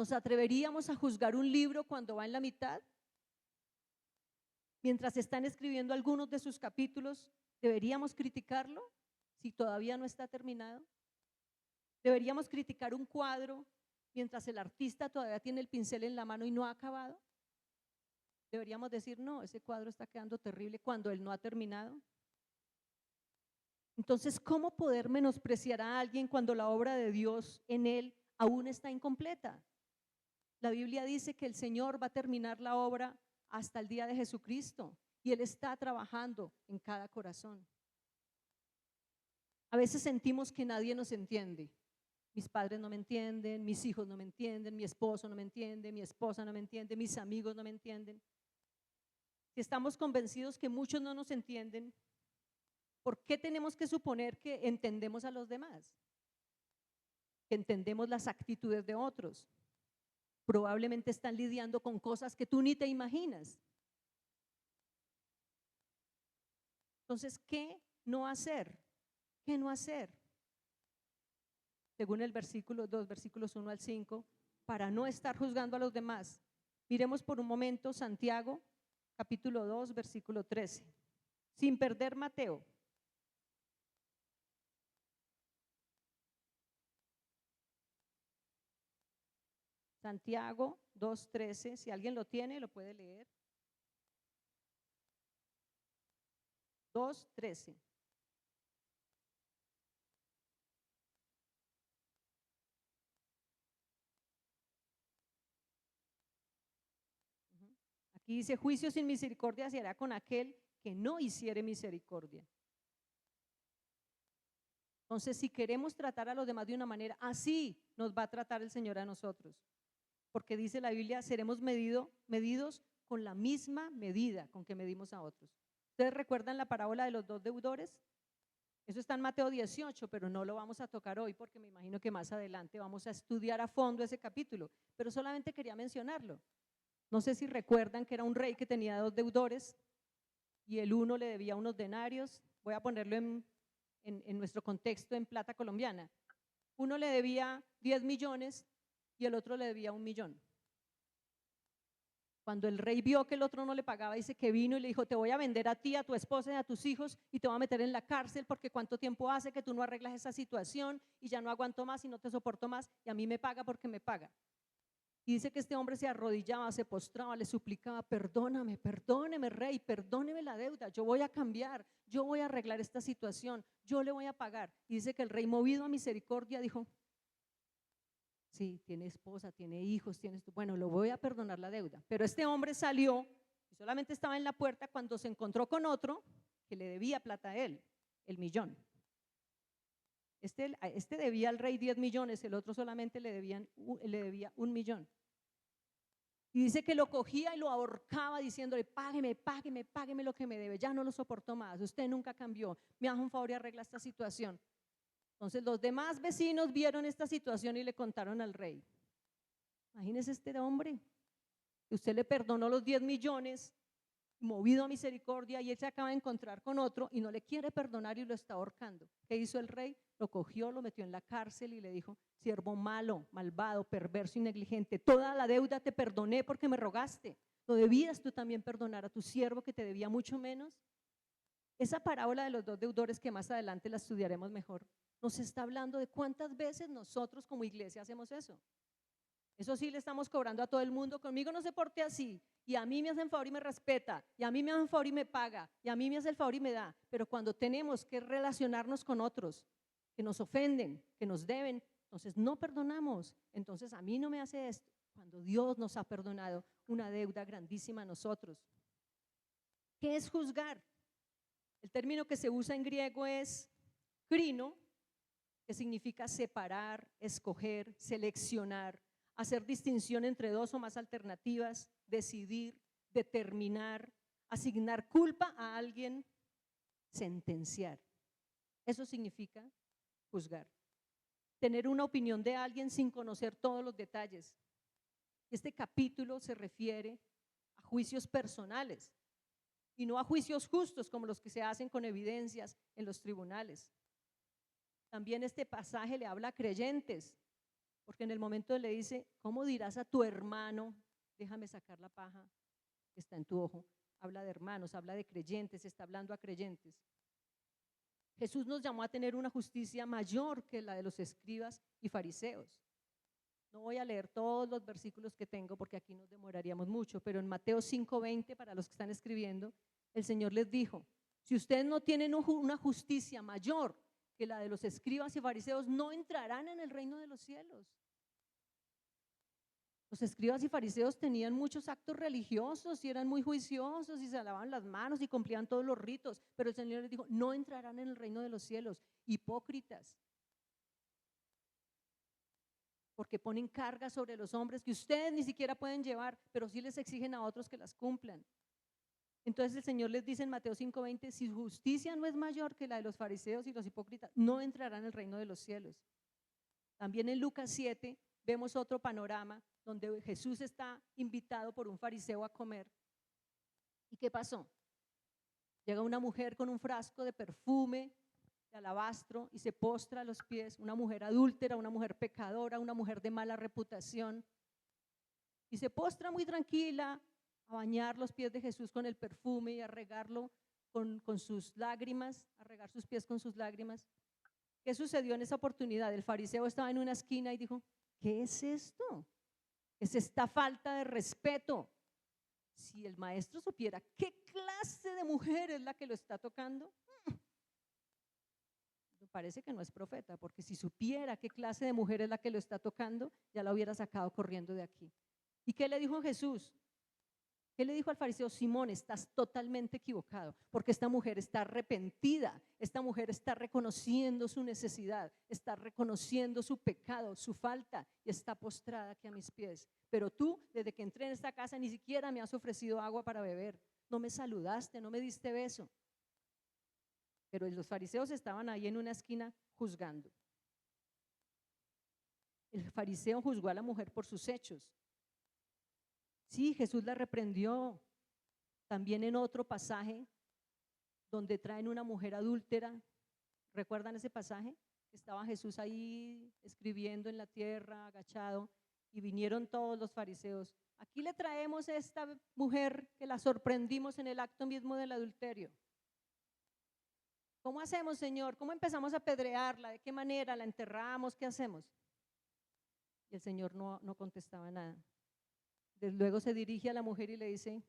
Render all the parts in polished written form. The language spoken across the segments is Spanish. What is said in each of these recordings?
¿Nos atreveríamos a juzgar un libro cuando va en la mitad? Mientras están escribiendo algunos de sus capítulos, ¿deberíamos criticarlo si todavía no está terminado? ¿Deberíamos criticar un cuadro mientras el artista todavía tiene el pincel en la mano y no ha acabado? ¿Deberíamos decir, no, ese cuadro está quedando terrible cuando él no ha terminado? Entonces, ¿cómo poder menospreciar a alguien cuando la obra de Dios en él aún está incompleta? La Biblia dice que el Señor va a terminar la obra hasta el día de Jesucristo y Él está trabajando en cada corazón. A veces sentimos que nadie nos entiende. Mis padres no me entienden, mis hijos no me entienden, mi esposo no me entiende, mi esposa no me entiende, mis amigos no me entienden. Si estamos convencidos que muchos no nos entienden, ¿por qué tenemos que suponer que entendemos a los demás? Que entendemos las actitudes de otros. Probablemente están lidiando con cosas que tú ni te imaginas. Entonces, ¿qué no hacer? ¿Qué no hacer? Según el versículo 2, versículos 1 al 5, para no estar juzgando a los demás. Miremos por un momento Santiago, capítulo 2, versículo 13. Sin perder Mateo. Santiago 2:13, si alguien lo tiene, lo puede leer. 2:13. Aquí dice, juicio sin misericordia se hará con aquel que no hiciere misericordia. Entonces, si queremos tratar a los demás de una manera, así nos va a tratar el Señor a nosotros. Porque dice la Biblia, seremos medidos con la misma medida con que medimos a otros. ¿Ustedes recuerdan la parábola de los dos deudores? Eso está en Mateo 18, pero no lo vamos a tocar hoy porque me imagino que más adelante vamos a estudiar a fondo ese capítulo, pero solamente quería mencionarlo. No sé si recuerdan que era un rey que tenía dos deudores y el uno le debía unos denarios. Voy a ponerlo en nuestro contexto en plata colombiana. Uno le debía 10 millones y el otro le debía 1 millón. Cuando el rey vio que el otro no le pagaba, dice que vino y le dijo, te voy a vender a ti, a tu esposa y a tus hijos y te voy a meter en la cárcel porque cuánto tiempo hace que tú no arreglas esa situación y ya no aguanto más y no te soporto más y a mí me paga porque me paga. Y dice que este hombre se arrodillaba, se postraba, le suplicaba, perdóname, perdóneme rey, perdóneme la deuda, yo voy a cambiar, yo voy a arreglar esta situación, yo le voy a pagar. Y dice que el rey, movido a misericordia, dijo, sí, tiene esposa, tiene hijos, bueno, lo voy a perdonar la deuda. Pero este hombre salió y solamente estaba en la puerta cuando se encontró con otro que le debía plata a él, el millón. Este debía al rey 10 millones, el otro solamente le debía 1 millón. Y dice que lo cogía y lo ahorcaba diciéndole, págueme, págueme, págueme lo que me debe, ya no lo soporto más, usted nunca cambió, me haga un favor y arregla esta situación. Entonces los demás vecinos vieron esta situación y le contaron al rey. Imagínese este hombre, que usted le perdonó los 10 millones, movido a misericordia, y él se acaba de encontrar con otro y no le quiere perdonar y lo está ahorcando. ¿Qué hizo el rey? Lo cogió, lo metió en la cárcel y le dijo, siervo malo, malvado, perverso y negligente, toda la deuda te perdoné porque me rogaste. ¿No debías tú también perdonar a tu siervo que te debía mucho menos? Esa parábola de los dos deudores, que más adelante la estudiaremos mejor, nos está hablando de cuántas veces nosotros como iglesia hacemos eso. Eso sí, le estamos cobrando a todo el mundo, conmigo no se porte así, y a mí me hacen favor y me respeta, y a mí me hacen favor y me paga, y a mí me hace el favor y me da, pero cuando tenemos que relacionarnos con otros que nos ofenden, que nos deben, entonces no perdonamos. Entonces a mí no me hace esto, cuando Dios nos ha perdonado una deuda grandísima a nosotros. ¿Qué es juzgar? El término que se usa en griego es krino, que significa separar, escoger, seleccionar, hacer distinción entre dos o más alternativas, decidir, determinar, asignar culpa a alguien, sentenciar. Eso significa juzgar. Tener una opinión de alguien sin conocer todos los detalles. Este capítulo se refiere a juicios personales y no a juicios justos como los que se hacen con evidencias en los tribunales. También este pasaje le habla a creyentes Porque en el momento le dice, ¿cómo dirás a tu hermano, déjame sacar la paja que está en tu ojo? Habla de hermanos, habla de creyentes, está hablando a creyentes. Jesús nos llamó a tener una justicia mayor que la de los escribas y fariseos. No voy a leer todos los versículos que tengo porque aquí nos demoraríamos mucho, pero en Mateo 5:20, para los que están escribiendo, el Señor les dijo, si ustedes no tienen una justicia mayor que la de los escribas y fariseos, no entrarán en el reino de los cielos. Los escribas y fariseos tenían muchos actos religiosos y eran muy juiciosos y se lavaban las manos y cumplían todos los ritos, pero el Señor les dijo, no entrarán en el reino de los cielos, hipócritas, porque ponen cargas sobre los hombres que ustedes ni siquiera pueden llevar, pero sí les exigen a otros que las cumplan. Entonces el Señor les dice en Mateo 5:20, si su justicia no es mayor que la de los fariseos y los hipócritas, no entrarán en el reino de los cielos. También en Lucas 7 vemos otro panorama donde Jesús está invitado por un fariseo a comer. ¿Y qué pasó? Llega una mujer con un frasco de perfume de alabastro y se postra a los pies, una mujer adúltera, una mujer pecadora, una mujer de mala reputación, y se postra muy tranquila a bañar los pies de Jesús con el perfume y a regarlo con sus lágrimas, a regar sus pies con sus lágrimas. ¿Qué sucedió en esa oportunidad? El fariseo estaba en una esquina y dijo, ¿qué es esto? Es esta falta de respeto. Si el maestro supiera qué clase de mujer es la que lo está tocando, parece que no es profeta, porque si supiera qué clase de mujer es la que lo está tocando, ya la hubiera sacado corriendo de aquí. ¿Y qué le dijo Jesús? ¿Qué le dijo al fariseo? Simón, estás totalmente equivocado, porque esta mujer está arrepentida, esta mujer está reconociendo su necesidad, está reconociendo su pecado, su falta, y está postrada aquí a mis pies. Pero tú, desde que entré en esta casa, ni siquiera me has ofrecido agua para beber, no me saludaste, no me diste beso. Pero los fariseos estaban ahí en una esquina juzgando. El fariseo juzgó a la mujer por sus hechos. Sí, Jesús la reprendió. También en otro pasaje donde traen una mujer adúltera, ¿recuerdan ese pasaje? Estaba Jesús ahí escribiendo en la tierra, agachado, y vinieron todos los fariseos. Aquí le traemos a esta mujer que la sorprendimos en el acto mismo del adulterio. ¿Cómo hacemos, Señor? ¿Cómo empezamos a apedrearla? ¿De qué manera? ¿La enterramos? ¿Qué hacemos? Y el Señor no contestaba nada. Luego se dirige a la mujer y le dice,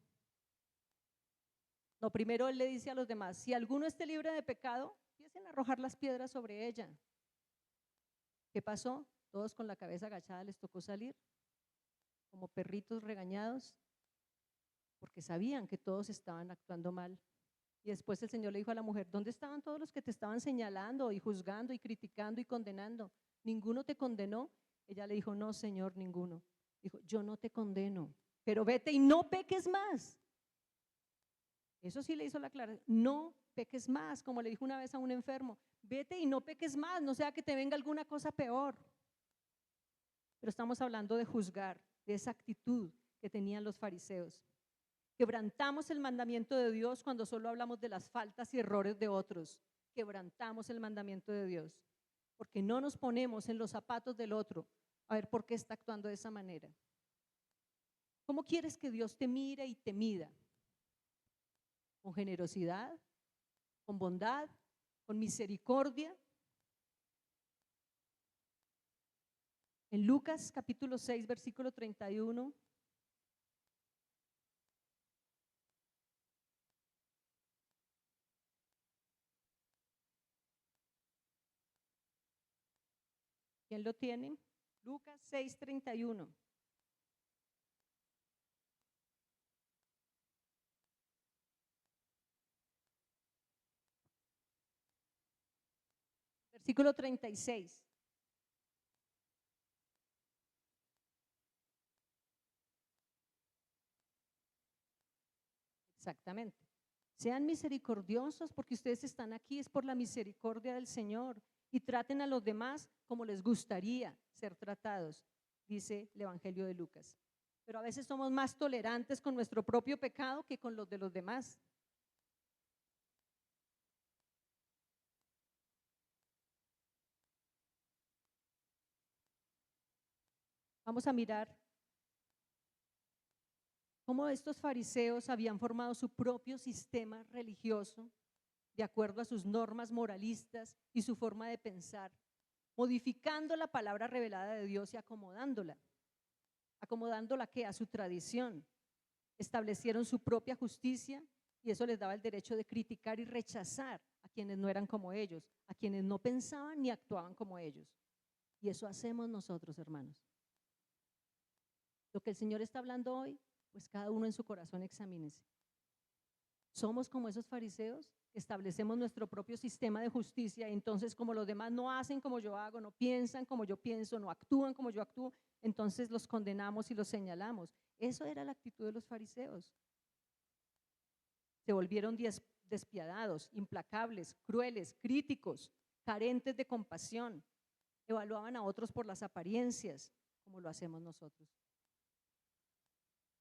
no, primero él le dice a los demás, si alguno esté libre de pecado, empiecen a arrojar las piedras sobre ella. ¿Qué pasó? Todos con la cabeza agachada les tocó salir, como perritos regañados, porque sabían que todos estaban actuando mal. Y después el Señor le dijo a la mujer, ¿dónde estaban todos los que te estaban señalando y juzgando y criticando y condenando? ¿Ninguno te condenó? Ella le dijo, no, Señor, ninguno. Dijo, yo no te condeno, pero vete y no peques más. Eso sí le hizo la aclaración, no peques más, como le dijo una vez a un enfermo, vete y no peques más, no sea que te venga alguna cosa peor. Pero estamos hablando de juzgar, de esa actitud que tenían los fariseos. Quebrantamos el mandamiento de Dios cuando solo hablamos de las faltas y errores de otros. Quebrantamos el mandamiento de Dios porque no nos ponemos en los zapatos del otro a ver por qué está actuando de esa manera. ¿Cómo quieres que Dios te mire y te mida? ¿Con generosidad? ¿Con bondad? ¿Con misericordia? En Lucas capítulo 6, versículo 31. ¿Quién lo tiene? Lucas 6, 31. Versículo 36. Exactamente. Sean misericordiosos porque ustedes están aquí, es por la misericordia del Señor, y traten a los demás como les gustaría ser tratados, dice el Evangelio de Lucas. Pero a veces somos más tolerantes con nuestro propio pecado que con los de los demás. Vamos a mirar cómo estos fariseos habían formado su propio sistema religioso de acuerdo a sus normas moralistas y su forma de pensar, modificando la palabra revelada de Dios y acomodándola. ¿Acomodándola qué? A su tradición. Establecieron su propia justicia y eso les daba el derecho de criticar y rechazar a quienes no eran como ellos, a quienes no pensaban ni actuaban como ellos. Y eso hacemos nosotros, hermanos. Lo que el Señor está hablando hoy, pues cada uno en su corazón examínese. ¿Somos como esos fariseos? Establecemos nuestro propio sistema de justicia y entonces como los demás no hacen como yo hago, no piensan como yo pienso, no actúan como yo actúo, entonces los condenamos y los señalamos. Eso era la actitud de los fariseos. Se volvieron despiadados, implacables, crueles, críticos, carentes de compasión. Evaluaban a otros por las apariencias, como lo hacemos nosotros.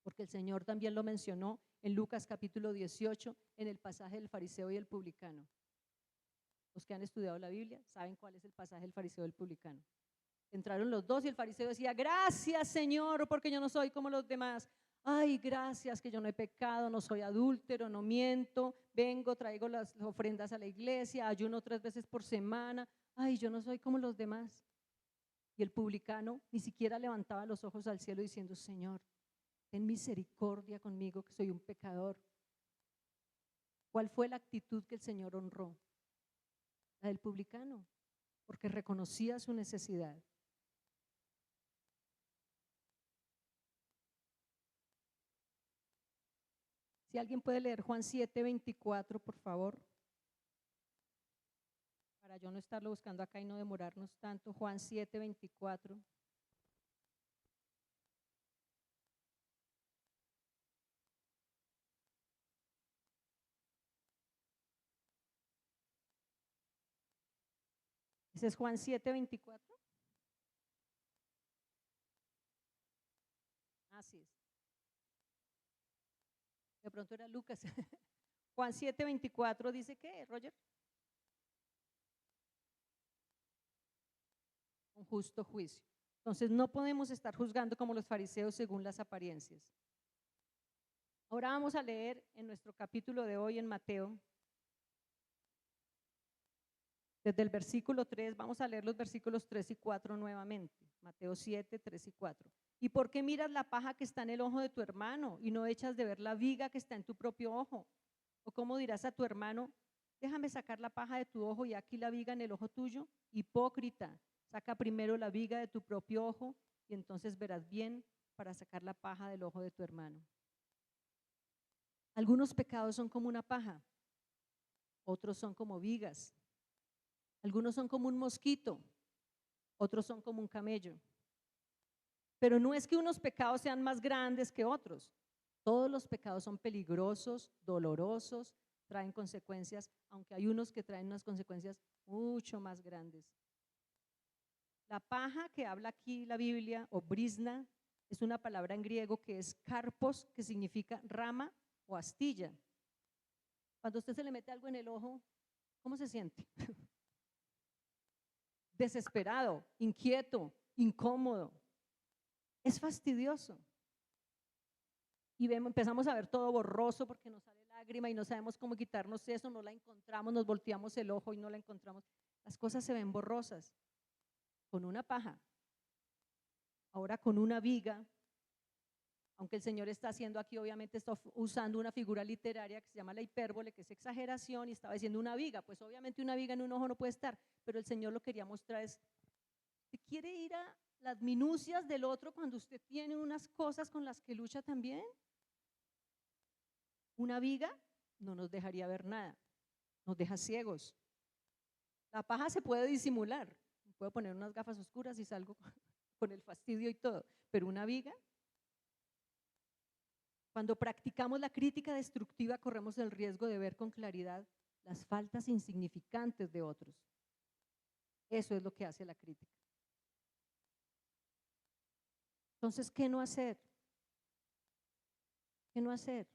Porque el Señor también lo mencionó en Lucas capítulo 18, en el pasaje del fariseo y el publicano. Los que han estudiado la Biblia saben cuál es el pasaje del fariseo y el publicano. Entraron los dos y el fariseo decía, gracias Señor, porque yo no soy como los demás. Ay, gracias que yo no he pecado, no soy adúltero, no miento, vengo, traigo las ofrendas a la iglesia, ayuno 3 veces por semana. Ay, yo no soy como los demás. Y el publicano ni siquiera levantaba los ojos al cielo diciendo, Señor, ten misericordia conmigo que soy un pecador. ¿Cuál fue la actitud que el Señor honró? La del publicano, porque reconocía su necesidad. Si alguien puede leer Juan 7:24, por favor, para yo no estarlo buscando acá y no demorarnos tanto. Juan 7:24. Ese es Juan 7:24. Así es. De pronto era Lucas. Juan 7:24 dice ¿qué, Roger? Un justo juicio. Entonces no podemos estar juzgando como los fariseos según las apariencias. Ahora vamos a leer en nuestro capítulo de hoy en Mateo, desde el versículo 3, vamos a leer los versículos 3 y 4 nuevamente. Mateo 7, 3 y 4. ¿Y por qué miras la paja que está en el ojo de tu hermano y no echas de ver la viga que está en tu propio ojo? ¿O cómo dirás a tu hermano, déjame sacar la paja de tu ojo y aquí la viga en el ojo tuyo? Hipócrita, saca primero la viga de tu propio ojo y entonces verás bien para sacar la paja del ojo de tu hermano. Algunos pecados son como una paja, otros son como vigas. Algunos son como un mosquito, otros son como un camello. Pero no es que unos pecados sean más grandes que otros. Todos los pecados son peligrosos, dolorosos, traen consecuencias, aunque hay unos que traen unas consecuencias mucho más grandes. La paja que habla aquí la Biblia, o brisna, es una palabra en griego que es karpos, que significa rama o astilla. Cuando usted se le mete algo en el ojo, ¿cómo se siente? Desesperado, inquieto, incómodo. Es fastidioso. Y empezamos a ver todo borroso porque nos sale lágrima y no sabemos cómo quitarnos eso, no la encontramos, nos volteamos el ojo y no la encontramos. Las cosas se ven borrosas. Con una paja. Ahora con una viga, aunque el Señor está haciendo aquí, obviamente está usando una figura literaria que se llama la hipérbole, que es exageración, y estaba diciendo una viga, pues obviamente una viga en un ojo no puede estar, pero el Señor lo quería mostrar es, ¿usted quiere ir a las minucias del otro cuando usted tiene unas cosas con las que lucha también? Una viga no nos dejaría ver nada, nos deja ciegos. La paja se puede disimular, puedo poner unas gafas oscuras y salgo con el fastidio y todo, pero una viga, cuando practicamos la crítica destructiva corremos el riesgo de ver con claridad las faltas insignificantes de otros. Eso es lo que hace la crítica. Entonces, ¿qué no hacer? ¿Qué no hacer?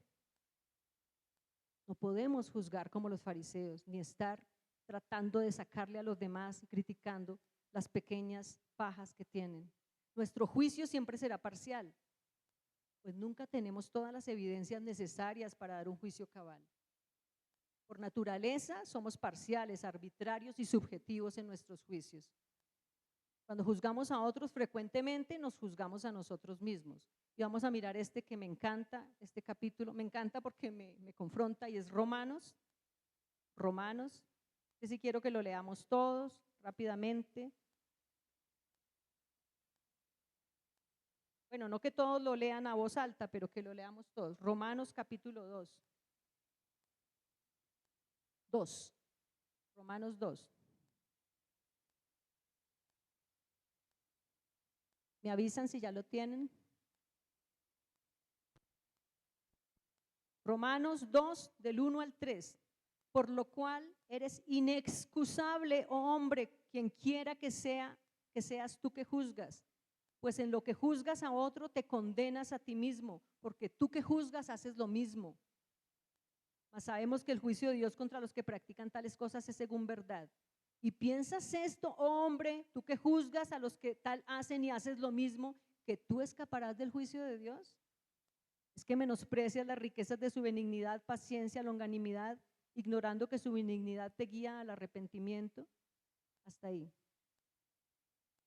No podemos juzgar como los fariseos, ni estar tratando de sacarle a los demás y criticando las pequeñas pajas que tienen. Nuestro juicio siempre será parcial, pues nunca tenemos todas las evidencias necesarias para dar un juicio cabal. Por naturaleza somos parciales, arbitrarios y subjetivos en nuestros juicios. Cuando juzgamos a otros frecuentemente nos juzgamos a nosotros mismos. Y vamos a mirar este que me encanta, este capítulo, me encanta porque me confronta y es Romanos. Romanos, que si quiero que lo leamos todos rápidamente. Bueno, no que todos lo lean a voz alta, pero que lo leamos todos. Romanos capítulo 2. Romanos 2. ¿Me avisan si ya lo tienen? Romanos 2, del 1 al 3. Por lo cual eres inexcusable, oh hombre, quien quiera que seas tú que juzgas. Pues en lo que juzgas a otro te condenas a ti mismo, porque tú que juzgas haces lo mismo. Mas sabemos que el juicio de Dios contra los que practican tales cosas es según verdad. Y piensas esto, oh hombre, tú que juzgas a los que tal hacen y haces lo mismo, que tú escaparás del juicio de Dios. Es que menosprecias las riquezas de su benignidad, paciencia, longanimidad, ignorando que su benignidad te guía al arrepentimiento. Hasta ahí.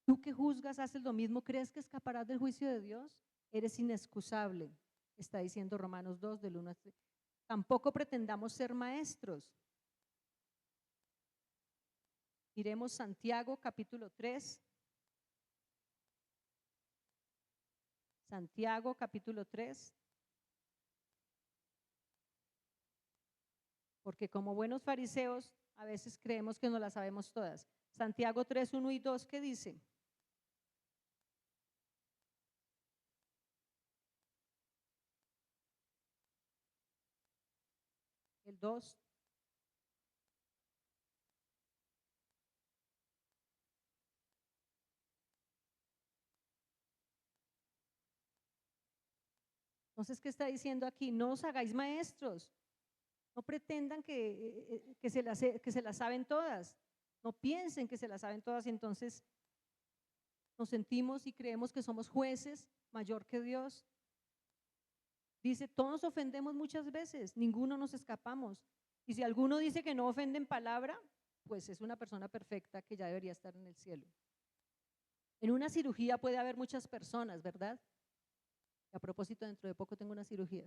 Tú que juzgas haces lo mismo, ¿crees que escaparás del juicio de Dios? Eres inexcusable, está diciendo Romanos 2, del 1 al 3. Tampoco pretendamos ser maestros. Miremos Santiago capítulo 3. Santiago capítulo 3. Porque como buenos fariseos a veces creemos que no las sabemos todas. Santiago 3, 1 y 2, ¿qué dice? El 2. Entonces, ¿qué está diciendo aquí? No os hagáis maestros. No pretendan que se las saben todas. No piensen que se las saben todas y entonces nos sentimos y creemos que somos jueces mayor que Dios. Dice, todos ofendemos muchas veces, ninguno nos escapamos. Y si alguno dice que no ofende en palabra, pues es una persona perfecta que ya debería estar en el cielo. En una cirugía puede haber muchas personas, ¿verdad? Y a propósito, dentro de poco tengo una cirugía.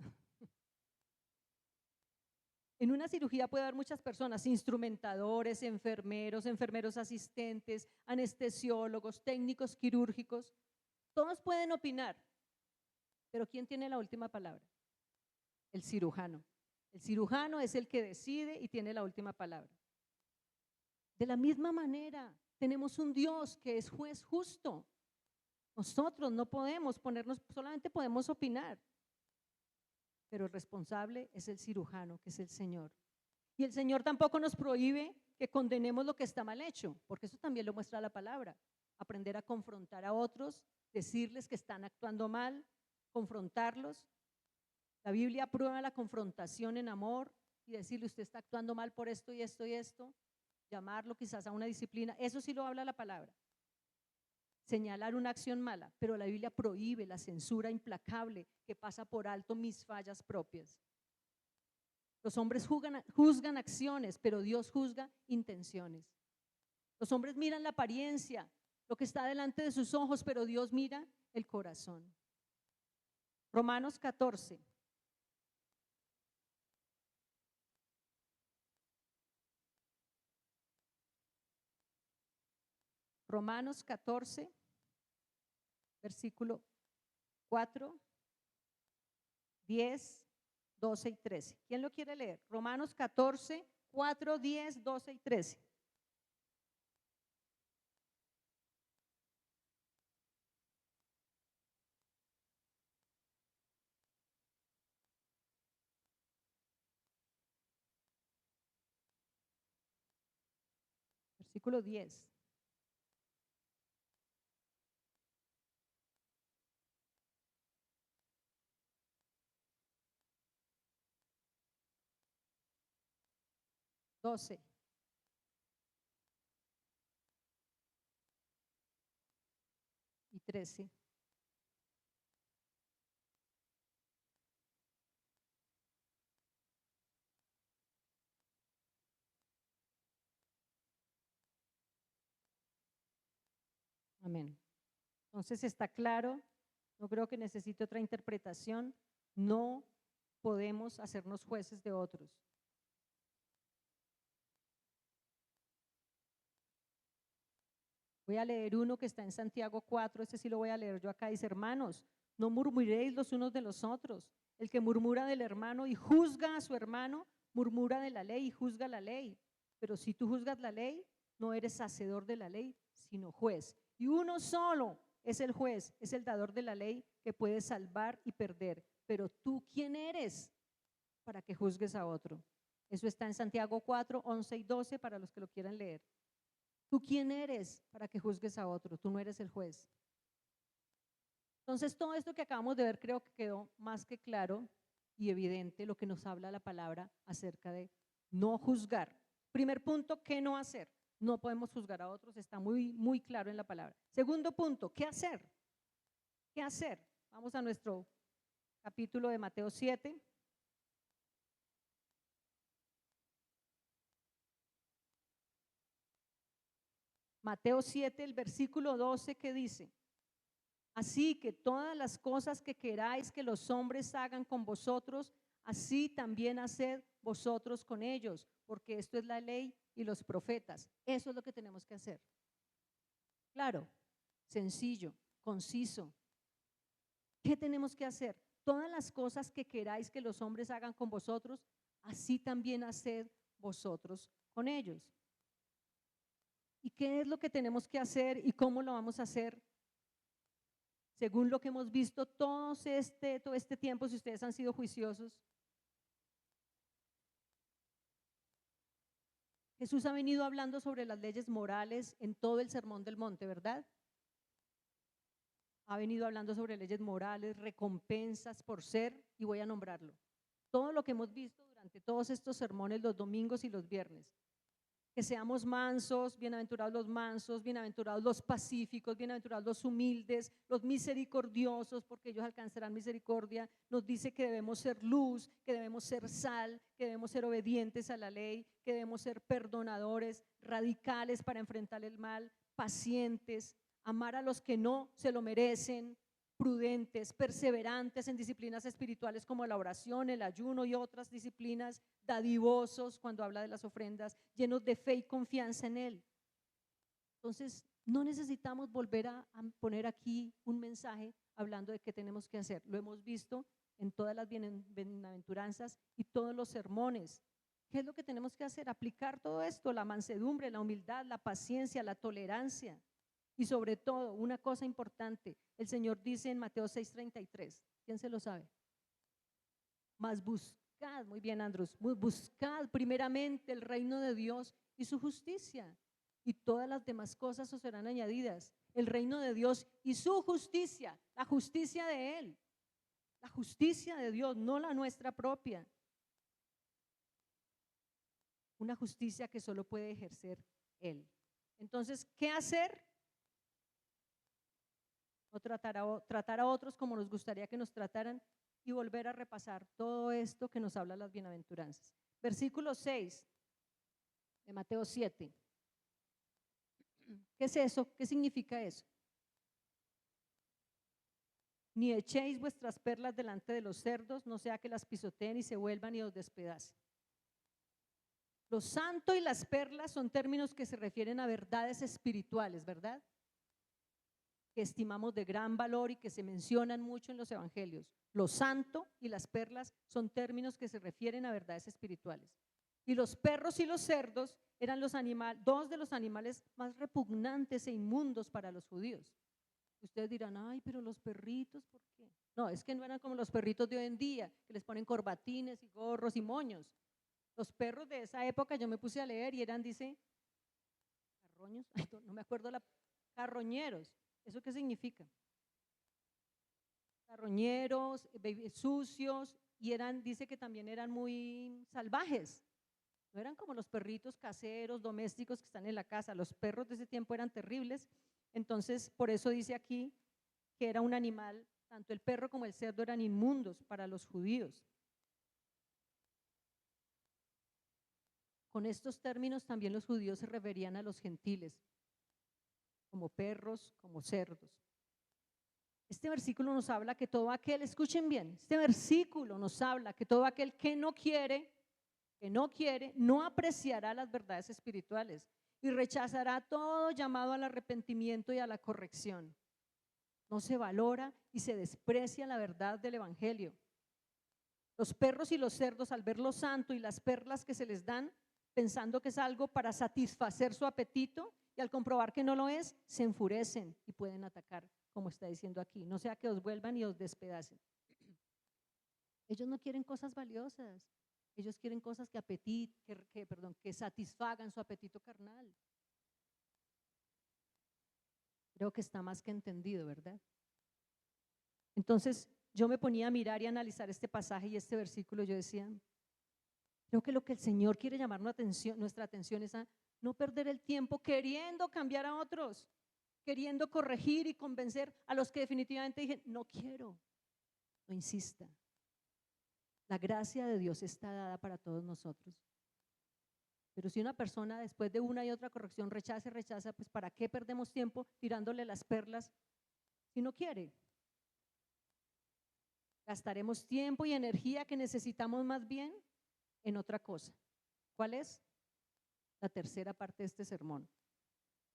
En una cirugía puede haber muchas personas, instrumentadores, enfermeros, enfermeros asistentes, anestesiólogos, técnicos quirúrgicos. Todos pueden opinar, pero ¿quién tiene la última palabra? El cirujano. El cirujano es el que decide y tiene la última palabra. De la misma manera, tenemos un Dios que es juez justo. Nosotros no podemos ponernos, solamente podemos opinar, pero el responsable es el cirujano, que es el Señor. Y el Señor tampoco nos prohíbe que condenemos lo que está mal hecho, porque eso también lo muestra la palabra. Aprender a confrontar a otros, decirles que están actuando mal, confrontarlos. La Biblia aprueba la confrontación en amor y decirle usted está actuando mal por esto y esto y esto, llamarlo quizás a una disciplina, eso sí lo habla la palabra. Señalar una acción mala, pero la Biblia prohíbe la censura implacable que pasa por alto mis fallas propias. Los hombres juzgan acciones, pero Dios juzga intenciones. Los hombres miran la apariencia, lo que está delante de sus ojos, pero Dios mira el corazón. Romanos 14. Romanos 14, versículo 4, 10, 12 y 13. ¿Quién lo quiere leer? Romanos 14, 4, 10, 12 y 13. Versículo 10. Y 13. Amén. Entonces está claro, no creo que necesite otra interpretación, no podemos hacernos jueces de otros. Voy a leer uno que está en Santiago 4, este sí lo voy a leer yo acá, dice: hermanos, no murmuréis los unos de los otros. El que murmura del hermano y juzga a su hermano, murmura de la ley y juzga la ley. Pero si tú juzgas la ley, no eres hacedor de la ley, sino juez. Y uno solo es el juez, es el dador de la ley que puede salvar y perder. Pero tú, ¿quién eres para que juzgues a otro? Eso está en Santiago 4, 11 y 12 para los que lo quieran leer. ¿Tú quién eres para que juzgues a otro? Tú no eres el juez. Entonces, todo esto que acabamos de ver creo que quedó más que claro y evidente lo que nos habla la palabra acerca de no juzgar. Primer punto, ¿qué no hacer? No podemos juzgar a otros, está muy claro en la palabra. Segundo punto, ¿qué hacer? ¿Qué hacer? Vamos a nuestro capítulo de Mateo 7. Mateo 7, el versículo 12, ¿qué dice? Así que todas las cosas que queráis que los hombres hagan con vosotros, así también haced vosotros con ellos, porque esto es la ley y los profetas. Eso es lo que tenemos que hacer. Claro, sencillo, conciso. ¿Qué tenemos que hacer? Todas las cosas que queráis que los hombres hagan con vosotros, así también haced vosotros con ellos. ¿Y qué es lo que tenemos que hacer y cómo lo vamos a hacer? Según lo que hemos visto todo este tiempo, si ustedes han sido juiciosos, Jesús ha venido hablando sobre las leyes morales en todo el Sermón del Monte, ¿verdad? Ha venido hablando sobre leyes morales, recompensas por ser, y voy a nombrarlo. Todo lo que hemos visto durante todos estos sermones, los domingos y los viernes. Que seamos mansos, bienaventurados los pacíficos, bienaventurados los humildes, los misericordiosos, porque ellos alcanzarán misericordia. Nos dice que debemos ser luz, que debemos ser sal, que debemos ser obedientes a la ley, que debemos ser perdonadores, radicales para enfrentar el mal, pacientes, amar a los que no se lo merecen, prudentes, perseverantes en disciplinas espirituales como la oración, el ayuno y otras disciplinas, dadivosos cuando habla de las ofrendas, llenos de fe y confianza en Él. Entonces, no necesitamos volver a poner aquí un mensaje hablando de qué tenemos que hacer. Lo hemos visto en todas las bienaventuranzas y todos los sermones. ¿Qué es lo que tenemos que hacer? Aplicar todo esto, la mansedumbre, la humildad, la paciencia, la tolerancia. Y sobre todo, una cosa importante, el Señor dice en Mateo 6:33, ¿quién se lo sabe? Mas buscad, muy bien Andrés, buscad primeramente el reino de Dios y su justicia, y todas las demás cosas os serán añadidas. El reino de Dios y su justicia, la justicia de Él, la justicia de Dios, no la nuestra propia. Una justicia que solo puede ejercer Él. Entonces, ¿qué hacer? No tratar a otros como nos gustaría que nos trataran, y volver a repasar todo esto que nos habla las bienaventuranzas. Versículo 6 de Mateo 7. ¿Qué es eso? ¿Qué significa eso? Ni echéis vuestras perlas delante de los cerdos, no sea que las pisoteen y se vuelvan y os despedacen. Lo santo y las perlas son términos que se refieren a verdades espirituales, ¿verdad? Que estimamos de gran valor y que se mencionan mucho en los evangelios. Lo santo y las perlas son términos que se refieren a verdades espirituales. Y los perros y los cerdos eran dos de los animales más repugnantes e inmundos para los judíos. Ustedes dirán, ay, pero los perritos, ¿por qué? No, es que no eran como los perritos de hoy en día, que les ponen corbatines y gorros y moños. Los perros de esa época, yo me puse a leer y eran, dice, carroños, no me acuerdo carroñeros. ¿Eso qué significa? Carroñeros, sucios, y dice que también eran muy salvajes. No eran como los perritos caseros, domésticos que están en la casa. Los perros de ese tiempo eran terribles. Entonces, por eso dice aquí que era un animal, tanto el perro como el cerdo eran inmundos para los judíos. Con estos términos también los judíos se referían a los gentiles, como perros, como cerdos. Este versículo nos habla que todo aquel, escuchen bien, este versículo nos habla que todo aquel que no quiere, no apreciará las verdades espirituales y rechazará todo llamado al arrepentimiento y a la corrección. No se valora y se desprecia la verdad del evangelio. Los perros y los cerdos, al ver lo santo y las perlas que se les dan, pensando que es algo para satisfacer su apetito, y al comprobar que no lo es, se enfurecen y pueden atacar, como está diciendo aquí. No sea que os vuelvan y os despedacen. Ellos no quieren cosas valiosas. Ellos quieren cosas que satisfagan su apetito carnal. Creo que está más que entendido, ¿verdad? Entonces, yo me ponía a mirar y analizar este pasaje y este versículo. Yo decía, creo que lo que el Señor quiere llamar nuestra atención es a no perder el tiempo queriendo cambiar a otros, queriendo corregir y convencer a los que definitivamente dicen, no quiero, no insista. La gracia de Dios está dada para todos nosotros. Pero si una persona después de una y otra corrección rechaza, pues ¿para qué perdemos tiempo tirándole las perlas si no quiere? Gastaremos tiempo y energía que necesitamos más bien en otra cosa. ¿Cuál es? La tercera parte de este sermón.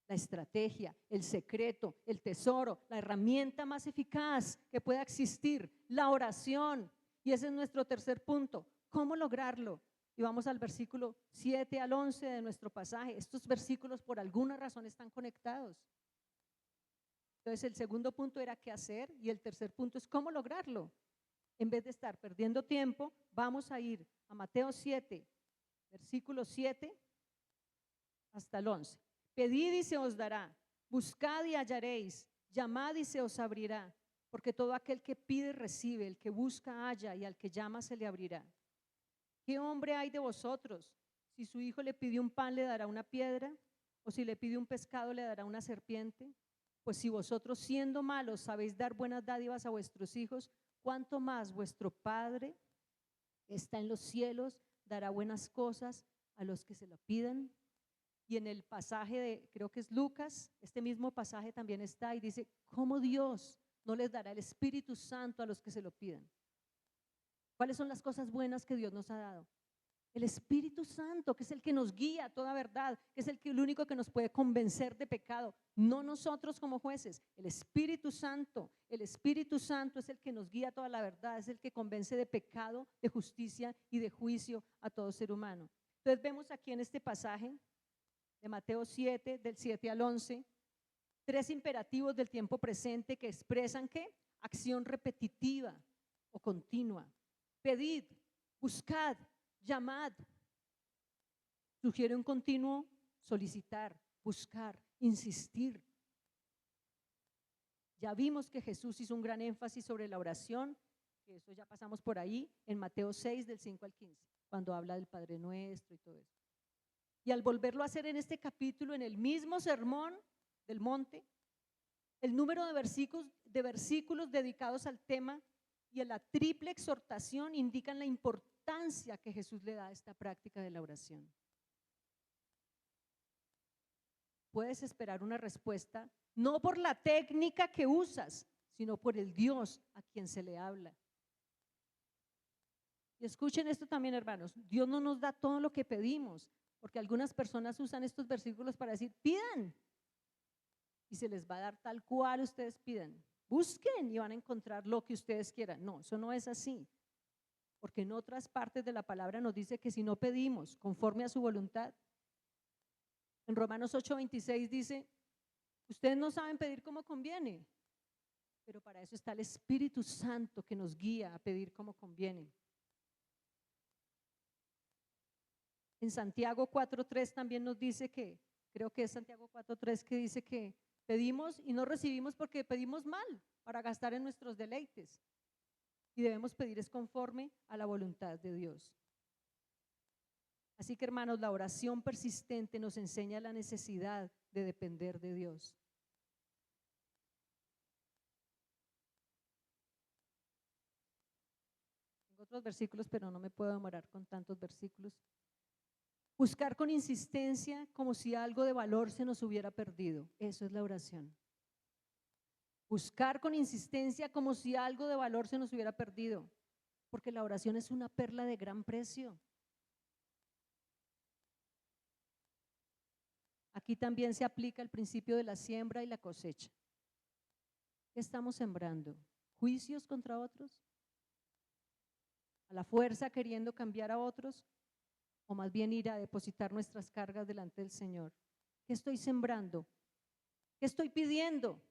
La estrategia, el secreto, el tesoro, la herramienta más eficaz que pueda existir, la oración. Y ese es nuestro tercer punto. ¿Cómo lograrlo? Y vamos al versículo 7 al 11 de nuestro pasaje. Estos versículos por alguna razón están conectados. Entonces el segundo punto era qué hacer y el tercer punto es cómo lograrlo. En vez de estar perdiendo tiempo, vamos a ir a Mateo 7, versículo 7 hasta el 11. Pedid y se os dará, buscad y hallaréis, llamad y se os abrirá, porque todo aquel que pide recibe, el que busca halla y al que llama se le abrirá. ¿Qué hombre hay de vosotros? Si su hijo le pide un pan, ¿le dará una piedra? ¿O si le pide un pescado, le dará una serpiente? Pues si vosotros siendo malos sabéis dar buenas dádivas a vuestros hijos, ¿cuánto más vuestro Padre que está en los cielos dará buenas cosas a los que se lo pidan? Y en el pasaje de, creo que es Lucas, este mismo pasaje también está y dice, ¿cómo Dios no les dará el Espíritu Santo a los que se lo pidan? ¿Cuáles son las cosas buenas que Dios nos ha dado? El Espíritu Santo, que es el que nos guía a toda verdad, que es el único que nos puede convencer de pecado, no nosotros como jueces, el Espíritu Santo es el que nos guía a toda la verdad, es el que convence de pecado, de justicia y de juicio a todo ser humano. Entonces vemos aquí en este pasaje de Mateo 7, del 7 al 11, tres imperativos del tiempo presente que expresan ¿qué? Acción repetitiva o continua. Pedid, buscad, llamad. Sugiere un continuo solicitar, buscar, insistir. Ya vimos que Jesús hizo un gran énfasis sobre la oración, que eso ya pasamos por ahí, en Mateo 6, del 5 al 15, cuando habla del Padre Nuestro y todo eso. Y al volverlo a hacer en este capítulo, en el mismo sermón del monte, el número de versículos dedicados al tema y a la triple exhortación indican la importancia que Jesús le da a esta práctica de la oración. Puedes esperar una respuesta no por la técnica que usas, sino por el Dios a quien se le habla. Y escuchen esto también, hermanos, Dios no nos da todo lo que pedimos, porque algunas personas usan estos versículos para decir, pidan, y se les va a dar tal cual ustedes pidan. Busquen y van a encontrar lo que ustedes quieran. No, eso no es así, porque en otras partes de la palabra nos dice que si no pedimos conforme a su voluntad, en Romanos 8:26 dice, ustedes no saben pedir como conviene, pero para eso está el Espíritu Santo que nos guía a pedir como conviene. En Santiago 4:3 también nos dice que, creo que es Santiago 4:3 que dice que pedimos y no recibimos porque pedimos mal para gastar en nuestros deleites. Y debemos pedir es conforme a la voluntad de Dios. Así que hermanos, la oración persistente nos enseña la necesidad de depender de Dios. otros versículos, pero no me puedo demorar con tantos versículos. Buscar con insistencia como si algo de valor se nos hubiera perdido. Eso es la oración. Buscar con insistencia como si algo de valor se nos hubiera perdido, porque la oración es una perla de gran precio. Aquí también se aplica el principio de la siembra y la cosecha. ¿Qué estamos sembrando? ¿Juicios contra otros? ¿A la fuerza queriendo cambiar a otros? ¿O más bien ir a depositar nuestras cargas delante del Señor? ¿Qué estoy sembrando? ¿Qué estoy pidiendo?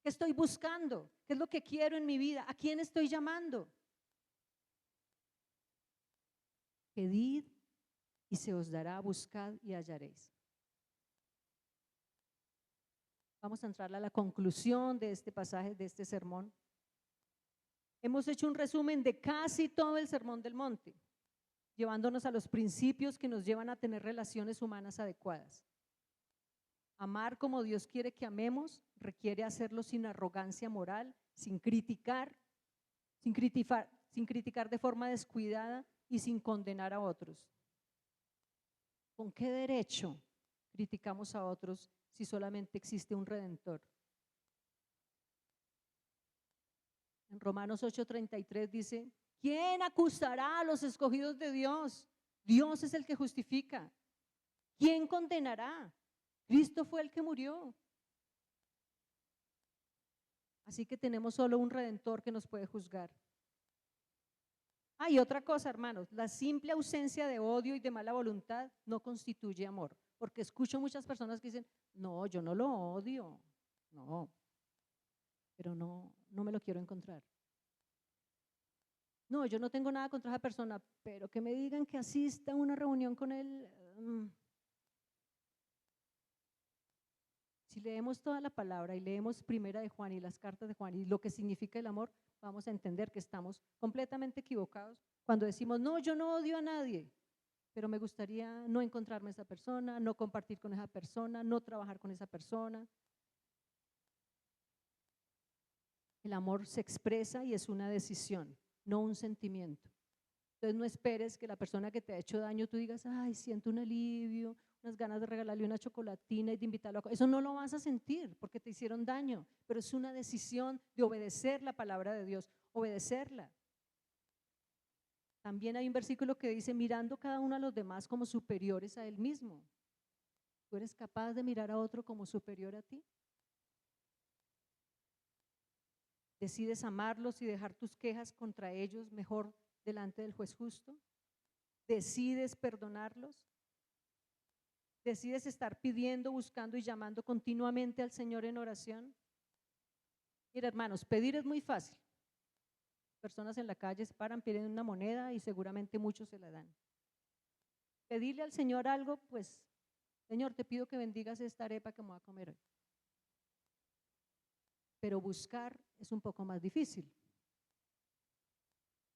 ¿Qué estoy buscando? ¿Qué es lo que quiero en mi vida? ¿A quién estoy llamando? Pedid y se os dará, buscad y hallaréis. Vamos a entrar a la conclusión de este pasaje, de este sermón. Hemos hecho un resumen de casi todo el Sermón del Monte, llevándonos a los principios que nos llevan a tener relaciones humanas adecuadas. Amar como Dios quiere que amemos requiere hacerlo sin arrogancia moral, sin criticar de forma descuidada y sin condenar a otros. ¿Con qué derecho criticamos a otros si solamente existe un redentor? En Romanos 8:33 dice, ¿quién acusará a los escogidos de Dios? Dios es el que justifica. ¿Quién condenará? Cristo fue el que murió. Así que tenemos solo un redentor que nos puede juzgar. Y otra cosa, hermanos, la simple ausencia de odio y de mala voluntad no constituye amor, porque escucho muchas personas que dicen, no, yo no lo odio, no, pero no me lo quiero encontrar. No, yo no tengo nada contra esa persona, pero que me digan que asista a una reunión con él. Si leemos toda la palabra y leemos Primera de Juan y las cartas de Juan y lo que significa el amor, vamos a entender que estamos completamente equivocados cuando decimos, no, yo no odio a nadie, pero me gustaría no encontrarme a esa persona, no compartir con esa persona, no trabajar con esa persona. El amor se expresa y es una decisión, no un sentimiento. Entonces no esperes que la persona que te ha hecho daño tú digas, ay, siento un alivio, unas ganas de regalarle una chocolatina y de invitarlo a comer. Eso no lo vas a sentir porque te hicieron daño, pero es una decisión de obedecer la palabra de Dios, obedecerla. También hay un versículo que dice, mirando cada uno a los demás como superiores a él mismo. ¿Tú eres capaz de mirar a otro como superior a ti? ¿Decides amarlos y dejar tus quejas contra ellos mejor delante del juez justo? ¿Decides perdonarlos? ¿Decides estar pidiendo, buscando y llamando continuamente al Señor en oración? Mira, hermanos, pedir es muy fácil. Personas en la calle se paran, piden una moneda y seguramente muchos se la dan. Pedirle al Señor algo, pues, Señor, te pido que bendigas esta arepa que me voy a comer hoy. Pero buscar es un poco más difícil.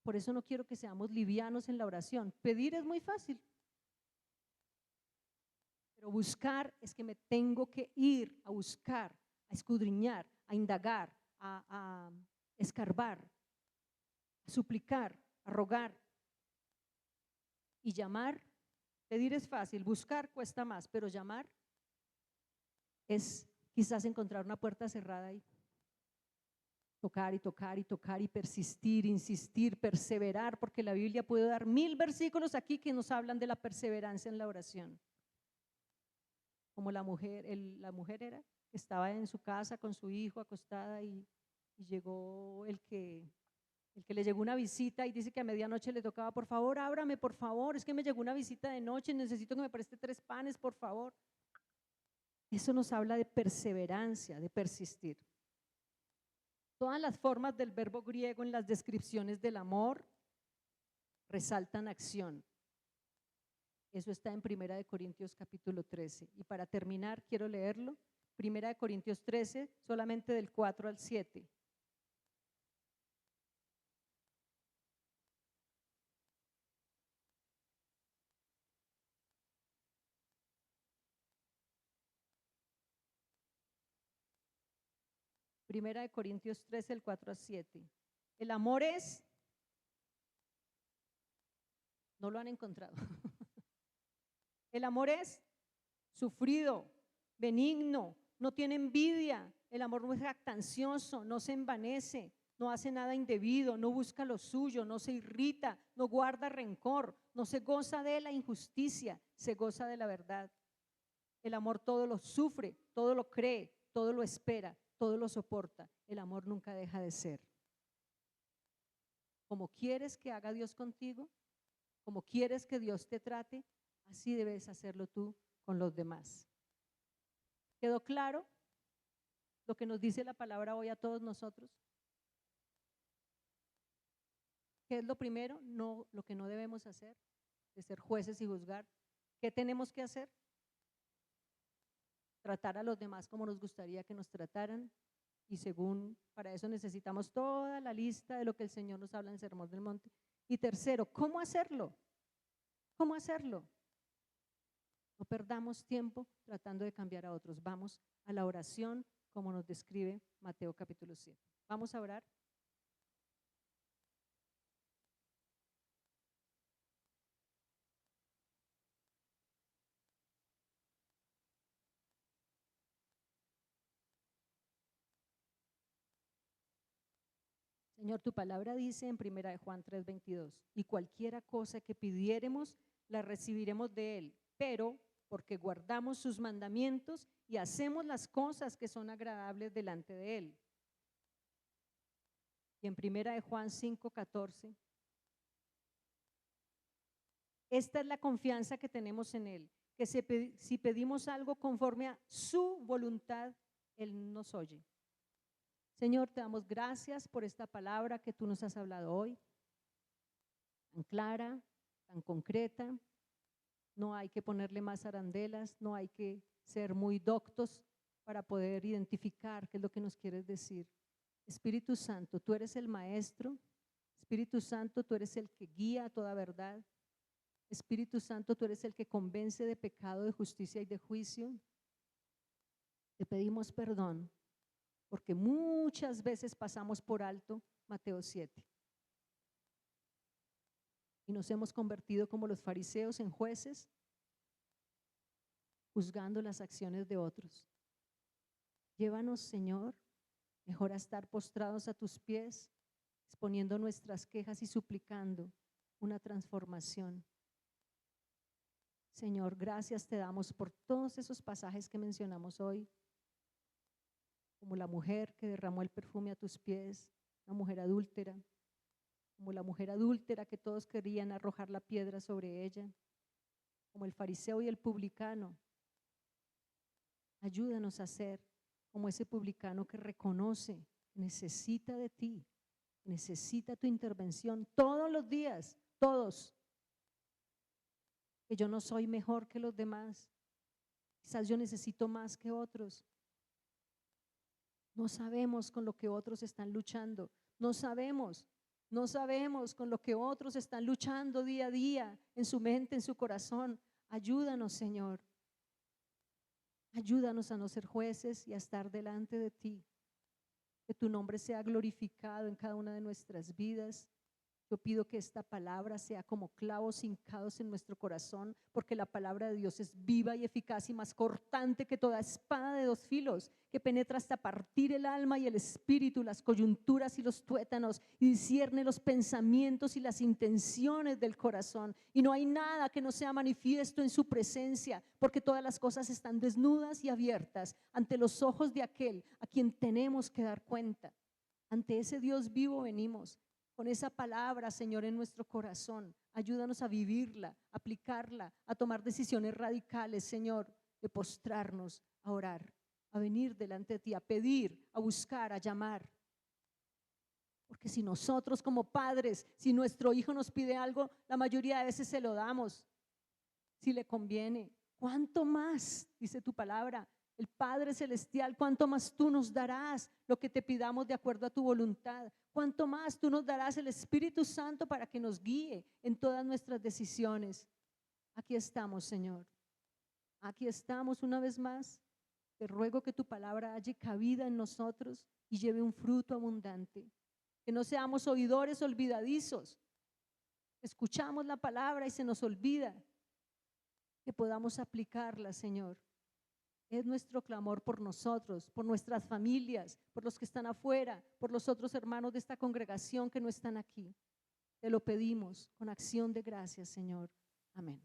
Por eso no quiero que seamos livianos en la oración. Pedir es muy fácil. Pero buscar es que me tengo que ir a buscar, a escudriñar, a indagar, a escarbar, a suplicar, a rogar. Y llamar, pedir es fácil, buscar cuesta más, pero llamar es quizás encontrar una puerta cerrada y tocar y tocar y tocar y persistir, insistir, perseverar, porque la Biblia puede dar 1000 versículos aquí que nos hablan de la perseverancia en la oración. Como la mujer era que estaba en su casa con su hijo acostada y llegó el que le llegó una visita y dice que a medianoche le tocaba, por favor, ábrame, por favor, es que me llegó una visita de noche, necesito que me preste 3 panes, por favor. Eso nos habla de perseverancia, de persistir. Todas las formas del verbo griego en las descripciones del amor resaltan acción. Eso está en 1 Corintios capítulo 13. Y para terminar, quiero leerlo. 1 Corintios 13, solamente del 4 al 7. Primera de Corintios 13, el 4 al 7. El amor es No lo han encontrado. El amor es sufrido, benigno, no tiene envidia. El amor no es jactancioso, no se envanece, no hace nada indebido, no busca lo suyo, no se irrita, no guarda rencor, no se goza de la injusticia, se goza de la verdad. El amor todo lo sufre, todo lo cree, todo lo espera, todo lo soporta. El amor nunca deja de ser. Como quieres que haga Dios contigo, como quieres que Dios te trate, así debes hacerlo tú con los demás. ¿Quedó claro lo que nos dice la palabra hoy a todos nosotros? ¿Qué es lo primero? No, lo que no debemos hacer, de ser jueces y juzgar. ¿Qué tenemos que hacer? Tratar a los demás como nos gustaría que nos trataran, y según, para eso necesitamos toda la lista de lo que el Señor nos habla en el Sermón del Monte. Y tercero, ¿cómo hacerlo? ¿Cómo hacerlo? No perdamos tiempo tratando de cambiar a otros. Vamos a la oración como nos describe Mateo capítulo 7. Vamos a orar. Señor, tu palabra dice en 1 Juan 3:22, y cualquiera cosa que pidiéremos, la recibiremos de Él, pero porque guardamos sus mandamientos y hacemos las cosas que son agradables delante de Él. Y en 1 Juan 5:14, esta es la confianza que tenemos en Él, que si pedimos algo conforme a su voluntad, Él nos oye. Señor, te damos gracias por esta palabra que tú nos has hablado hoy, tan clara, tan concreta. No hay que ponerle más arandelas, no hay que ser muy doctos para poder identificar qué es lo que nos quieres decir. Espíritu Santo, tú eres el maestro. Espíritu Santo, tú eres el que guía a toda verdad. Espíritu Santo, tú eres el que convence de pecado, de justicia y de juicio. Te pedimos perdón porque muchas veces pasamos por alto Mateo 7 y nos hemos convertido como los fariseos en jueces, juzgando las acciones de otros. Llévanos, Señor, mejor a estar postrados a tus pies, exponiendo nuestras quejas y suplicando una transformación. Señor, gracias te damos por todos esos pasajes que mencionamos hoy, como la mujer que derramó el perfume a tus pies, una mujer adúltera, como la mujer adúltera que todos querían arrojar la piedra sobre ella, como el fariseo y el publicano. Ayúdanos a ser como ese publicano que reconoce que necesita de ti, necesita tu intervención todos los días, todos. Que yo no soy mejor que los demás, quizás yo necesito más que otros. No sabemos con lo que otros están luchando, no sabemos con lo que otros están luchando día a día en su mente, en su corazón. Ayúdanos, Señor. Ayúdanos a no ser jueces y a estar delante de ti. Que tu nombre sea glorificado en cada una de nuestras vidas. Yo pido que esta palabra sea como clavos hincados en nuestro corazón, porque la palabra de Dios es viva y eficaz y más cortante que toda espada de dos filos, que penetra hasta partir el alma y el espíritu, las coyunturas y los tuétanos, y discierne los pensamientos y las intenciones del corazón. Y no hay nada que no sea manifiesto en su presencia, porque todas las cosas están desnudas y abiertas ante los ojos de aquel a quien tenemos que dar cuenta. Ante ese Dios vivo venimos. Con esa palabra, Señor, en nuestro corazón, ayúdanos a vivirla, a aplicarla, a tomar decisiones radicales, Señor, de postrarnos, a orar, a venir delante de ti, a pedir, a buscar, a llamar. Porque si nosotros como padres, si nuestro hijo nos pide algo, la mayoría de veces se lo damos, si le conviene. ¿Cuánto más, dice tu palabra, el Padre Celestial, cuánto más tú nos darás lo que te pidamos de acuerdo a tu voluntad? ¿Cuánto más tú nos darás el Espíritu Santo para que nos guíe en todas nuestras decisiones? Aquí estamos, Señor. Aquí estamos una vez más. Te ruego que tu palabra halle cabida en nosotros y lleve un fruto abundante. Que no seamos oidores olvidadizos, Escuchamos la palabra y se nos olvida, que podamos aplicarla, Señor. Es nuestro clamor por nosotros, por nuestras familias, por los que están afuera, por los otros hermanos de esta congregación que no están aquí. Te lo pedimos con acción de gracias, Señor. Amén.